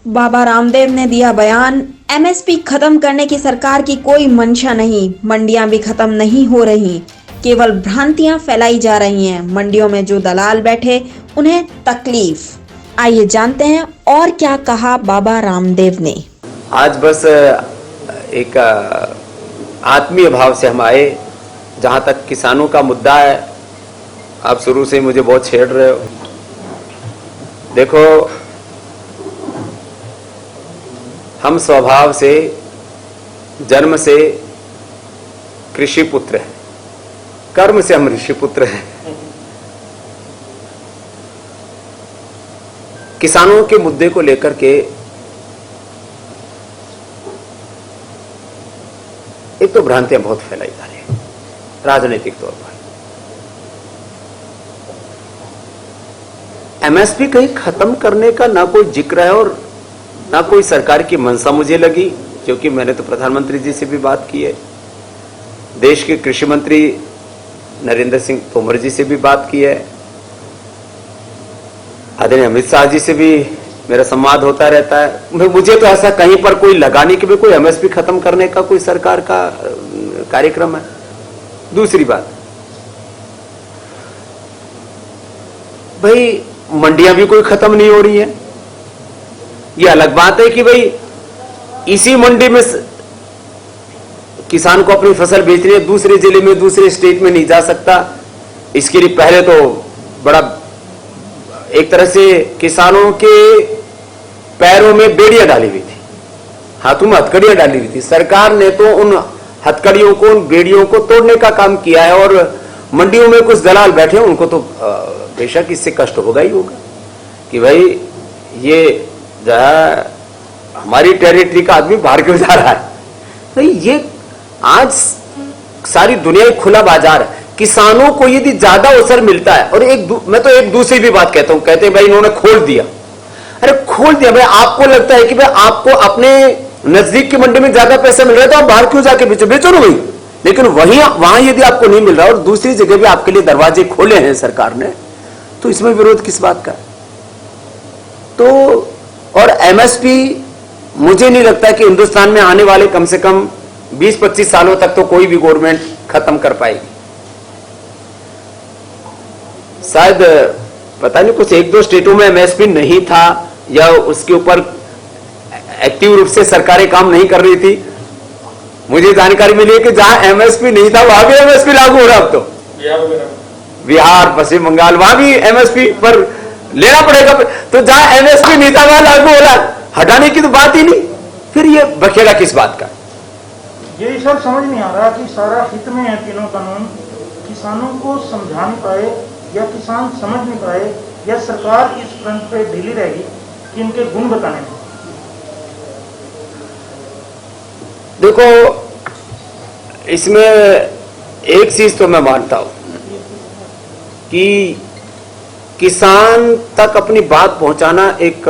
बाबा रामदेव ने दिया बयान, एमएसपी खत्म करने की सरकार की कोई मंशा नहीं, मंडियां भी खत्म नहीं हो रही, केवल भ्रांतियां फैलाई जा रही हैं। मंडियों में जो दलाल बैठे उन्हें तकलीफ। आइए जानते हैं और क्या कहा बाबा रामदेव ने। आज बस एक आत्मीय भाव से हम आए। जहां तक किसानों का मुद्दा है, आप शुरू से मुझे बहुत छेड़ रहे हो। देखो, हम स्वभाव से, जन्म से कृषि पुत्र हैं, कर्म से हम ऋषि पुत्र हैं। किसानों के मुद्दे को लेकर के एक तो भ्रांतियां बहुत फैलाई जा रही है राजनीतिक तौर पर। एमएसपी कहीं खत्म करने का ना कोई जिक्र है और ना कोई सरकार की मंशा मुझे लगी, क्योंकि मैंने तो प्रधानमंत्री जी से भी बात की है, देश के कृषि मंत्री नरेंद्र सिंह तोमर जी से भी बात की है, आदरणीय अमित शाह जी से भी मेरा संवाद होता रहता है। मुझे तो ऐसा कहीं पर कोई लगा नहीं कि कोई एमएसपी खत्म करने का कोई सरकार का कार्यक्रम है। दूसरी बात, भाई मंडियां भी कोई खत्म नहीं हो रही है। ये अलग बात है कि भाई इसी मंडी में किसान को अपनी फसल बेचनी है, दूसरे जिले में, दूसरे स्टेट में नहीं जा सकता। इसके लिए पहले तो बड़ा एक तरह से किसानों के पैरों में बेड़ियां डाली हुई थी, हाथों में हथकड़ियां डाली हुई थी। सरकार ने तो उन हथकड़ियों को, उन बेड़ियों को तोड़ने का काम किया है। और मंडियों में कुछ दलाल बैठे हैं, उनको तो बेशक इससे कष्ट होगा ही होगा कि भाई ये जो है हमारी टेरिटरी का आदमी बाहर क्यों जा रहा है। भाई ये आज सारी दुनिया एक खुला बाजार है। किसानों को यदि ज्यादा अवसर मिलता है, और मैं तो एक दूसरी भी बात कहता हूं, कहते हैं भाई इन्होंने खोल दिया। अरे खोल दिया भाई, आपको लगता है कि भाई आपको अपने नजदीक की मंडी में ज्यादा पैसा मिल रहा है तो आप बाहर क्यों जाके बेचो ना भाई। लेकिन वहां यदि आपको नहीं मिल रहा और दूसरी जगह भी आपके लिए दरवाजे खोले हैं सरकार ने, तो इसमें विरोध किस बात का। तो और एमएसपी मुझे नहीं लगता कि हिंदुस्तान में आने वाले कम से कम 20-25 सालों तक तो कोई भी गवर्नमेंट खत्म कर पाएगी। शायद पता नहीं कुछ 1-2 स्टेटों में एमएसपी नहीं था, या उसके ऊपर एक्टिव रूप से सरकारें काम नहीं कर रही थी। मुझे जानकारी मिली है कि जहां एमएसपी नहीं था वहां भी एमएसपी लागू हो रहा। अब तो बिहार, पश्चिम बंगाल, वहां भी एमएसपी पर लेना पड़ेगा। तो जहां एमएसपी नहीं था वहां लागू हो रहा, हटाने की तो बात ही नहीं। फिर ये बखेड़ा किस बात का। ये सब समझ नहीं आ रहा कि सारा हित में है तीनों कानून, किसानों को समझा नहीं पाए या किसान समझ नहीं पाए, या सरकार इस फ्रंट पे ढीली रहेगी कि इनके गुण बताने में। देखो, इसमें एक चीज तो मैं मानता हूं कि किसान तक अपनी बात पहुंचाना एक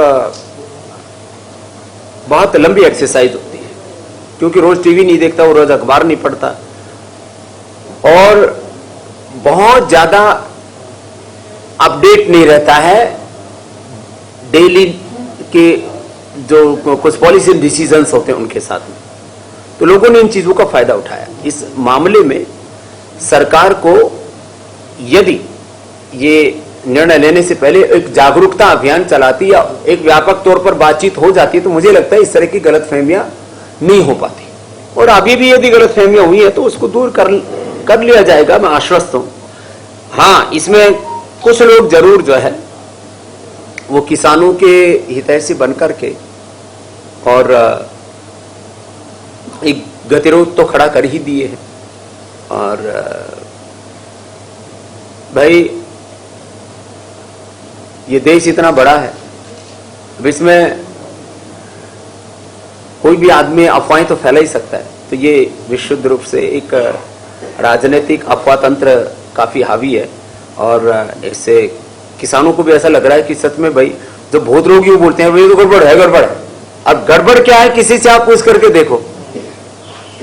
बहुत लंबी एक्सरसाइज होती है, क्योंकि रोज टीवी नहीं देखता, वो रोज अखबार नहीं पढ़ता, और बहुत ज्यादा अपडेट नहीं रहता है डेली के जो कुछ पॉलिसी डिसीजंस होते हैं उनके साथ में। तो लोगों ने इन चीजों का फायदा उठाया। इस मामले में सरकार को यदि ये निर्णय लेने से पहले एक जागरूकता अभियान चलाती या एक व्यापक तौर पर बातचीत हो जाती, तो मुझे लगता है इस तरह की गलतफहमियां नहीं हो पाती। और अभी भी यदि गलतफहमियां हुई है तो उसको दूर कर लिया जाएगा, मैं आश्वस्त हूं। हाँ, इसमें कुछ लोग जरूर जो है वो किसानों के हितैषी बनकर के और एक गतिरोध तो खड़ा कर ही दिए हैं। और भाई ये देश इतना बड़ा है, अब इसमें कोई भी आदमी अफवाहें तो फैला ही सकता है। तो ये विशुद्ध रूप से एक राजनीतिक अफवाह तंत्र काफी हावी है, और इससे किसानों को भी ऐसा लग रहा है कि सच में भाई जो बहुत लोग यूं बोलते हैं भाई तो गड़बड़ है। अब गड़बड़ क्या है, किसी से आप पूछ करके देखो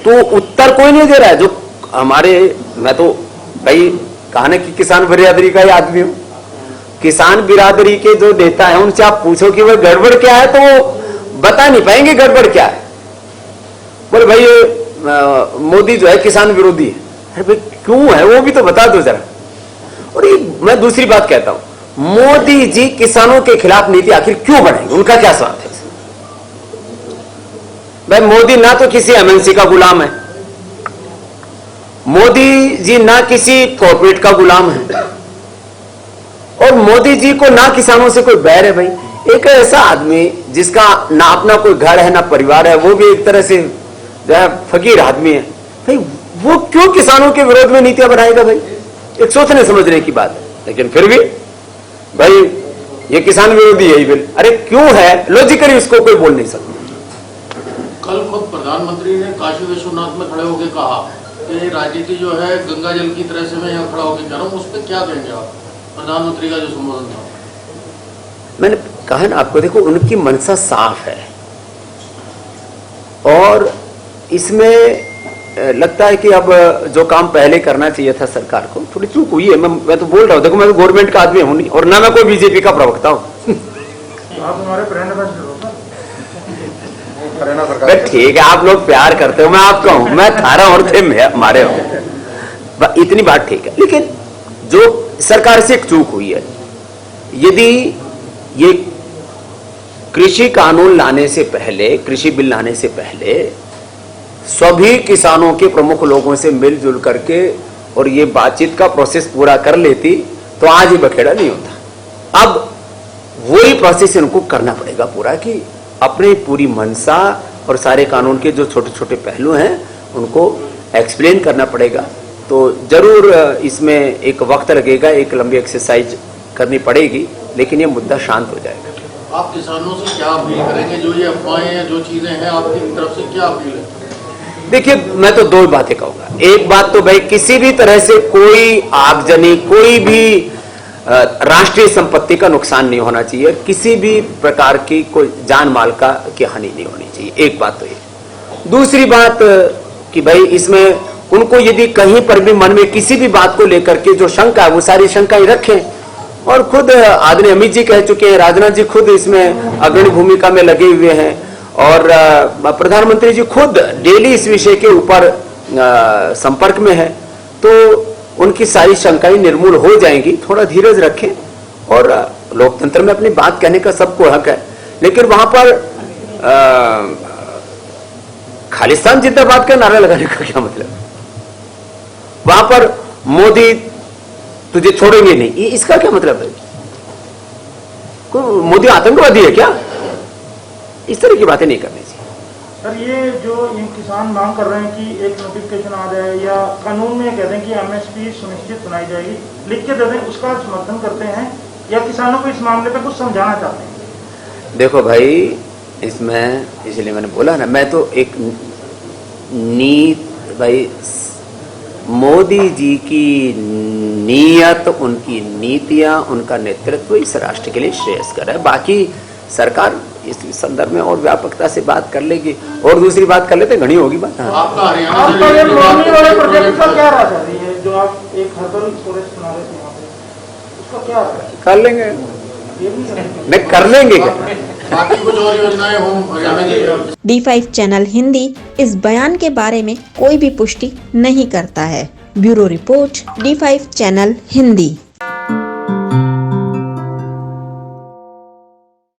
तो उत्तर कोई नहीं दे रहा है। जो हमारे, मैं तो भाई कहने की किसान बिरादरी का ही आदमी हूं, किसान बिरादरी के जो नेता है उनसे आप पूछो कि वह गड़बड़ क्या है, तो बता नहीं पाएंगे गड़बड़ क्या है। बोले भाई ये मोदी जो है किसान विरोधी है। अरे भाई क्यों है वो भी तो बता दो जरा। और ये मैं दूसरी बात कहता हूं, मोदी जी किसानों के खिलाफ नीति आखिर क्यों बनाएंगे, उनका क्या स्वार्थ है? भाई मोदी ना तो किसी एमएनसी का गुलाम है, मोदी जी ना किसी कॉर्पोरेट का गुलाम है, और मोदी जी को ना किसानों से कोई बैर है। भाई एक ऐसा आदमी जिसका ना अपना कोई घर है ना परिवार है, वो भी एक तरह से जो है फकीर आदमी है, भाई वो क्यों किसानों के विरोध में नीतियां बनाएगा? भाई एक सोचने समझने की बात है। लेकिन फिर भी भाई ये किसान विरोधी है बिल, अरे क्यों है? लॉजिकली उसको कोई बोल नहीं सकता। कल खुद प्रधानमंत्री ने काशी विश्वनाथ में खड़े होकर कहा कि राजनीति जो है गंगा जल की तरह से मैं यहाँ खड़ा होकर कह रहा हूँ, उस पर क्या कहेंगे आप? प्रधानमंत्री का जो संबोधन था, मैंने कहा ना आपको, देखो उनकी मनसा साफ है और इसमें लगता है कि अब जो काम पहले करना चाहिए था सरकार को, थोड़ी चूक हुई है। मैं तो बोल रहा हूँ, देखो मैं तो गवर्नमेंट का आदमी हूं नहीं और ना मैं कोई बीजेपी का प्रवक्ता हूं। आप हमारे ब्रांड एम्बेसडर हो सर। ठीक है, आप लोग प्यार करते हो, मैं आपका हूं, मैं थारा और थे हमारे हो, इतनी बात ठीक है। लेकिन जो सरकार से एक चूक हुई है, यदि ये कृषि कानून लाने से पहले, कृषि बिल लाने से पहले सभी किसानों के प्रमुख लोगों से मिलजुल करके और ये बातचीत का प्रोसेस पूरा कर लेती तो आज ही बखेड़ा नहीं होता। अब वही प्रोसेस इनको करना पड़ेगा पूरा, कि अपनी पूरी मनसा और सारे कानून के जो छोटे छोटे पहलू हैं उनको एक्सप्लेन करना पड़ेगा। तो जरूर इसमें एक वक्त लगेगा, एक लंबी एक्सरसाइज करनी पड़ेगी, लेकिन ये मुद्दा शांत हो जाएगा। आप किसानों से क्या अपील करेंगे? जो ये अफवाहें हैं, जो चीजें हैं, आपकी तरफ से क्या अपील है? देखिए मैं तो दो बातें कहूंगा। एक बात तो भाई किसी भी तरह से कोई आगजनी, कोई भी राष्ट्रीय संपत्ति का नुकसान नहीं होना चाहिए, किसी भी प्रकार की कोई जान माल की हानि नहीं होनी चाहिए। एक बात तो ये। दूसरी बात कि भाई इसमें उनको यदि कहीं पर भी मन में किसी भी बात को लेकर के जो शंका है वो सारी शंकाएं रखें। और खुद आदरणीय अमित जी कह चुके हैं, राजनाथ जी खुद इसमें अग्रणी भूमिका में लगे हुए हैं और प्रधानमंत्री जी खुद डेली इस विषय के ऊपर संपर्क में है, तो उनकी सारी शंकाएं निर्मूल हो जाएंगी। थोड़ा धीरज रखें और लोकतंत्र में अपनी बात कहने का सबको हक है, लेकिन वहां पर खालिस्तान जिंदाबाद का नारा लगाने का क्या मतलब? वहां पर मोदी तुझे छोड़ेंगे नहीं, इसका क्या मतलब है? कोई मोदी आतंकवादी है क्या? इस तरह की बातें नहीं करनी चाहिए। सर ये जो इन किसान मांग कर रहे हैं कि एक नोटिफिकेशन आ जाए या कानून में कहते हैं कि एमएसपी सुनिश्चित बनाई जाएगी, लिख के दे दें, उसका समर्थन करते हैं या किसानों को इस मामले पर कुछ समझाना चाहते हैं? देखो भाई इसमें, इसलिए मैंने बोला ना, मैं तो एक भाई मोदी जी की नीयत, उनकी नीतियां, उनका नेतृत्व इस राष्ट्र के लिए श्रेयस्कर है। बाकी सरकार इस संदर्भ में और व्यापकता से बात कर लेगी। और दूसरी बात कर लेते, घनी होगी बात। आपका हरियाणा आपका ये लोनी वाले प्रोजेक्ट का क्या राज है? जो आप एक हर्बल फॉरेस्ट बना रहे थे वहाँ पे, उसका क्या है? कर लेंगे, ये भी करेंगे? नहीं कर लेंगे क्या? बाकी कुछ और योजनाएं हों हरियाणा की? D5 चैनल हिंदी इस बयान के बारे में कोई भी पुष्टि नहीं करता है। Bureau report, D5 channel Hindi.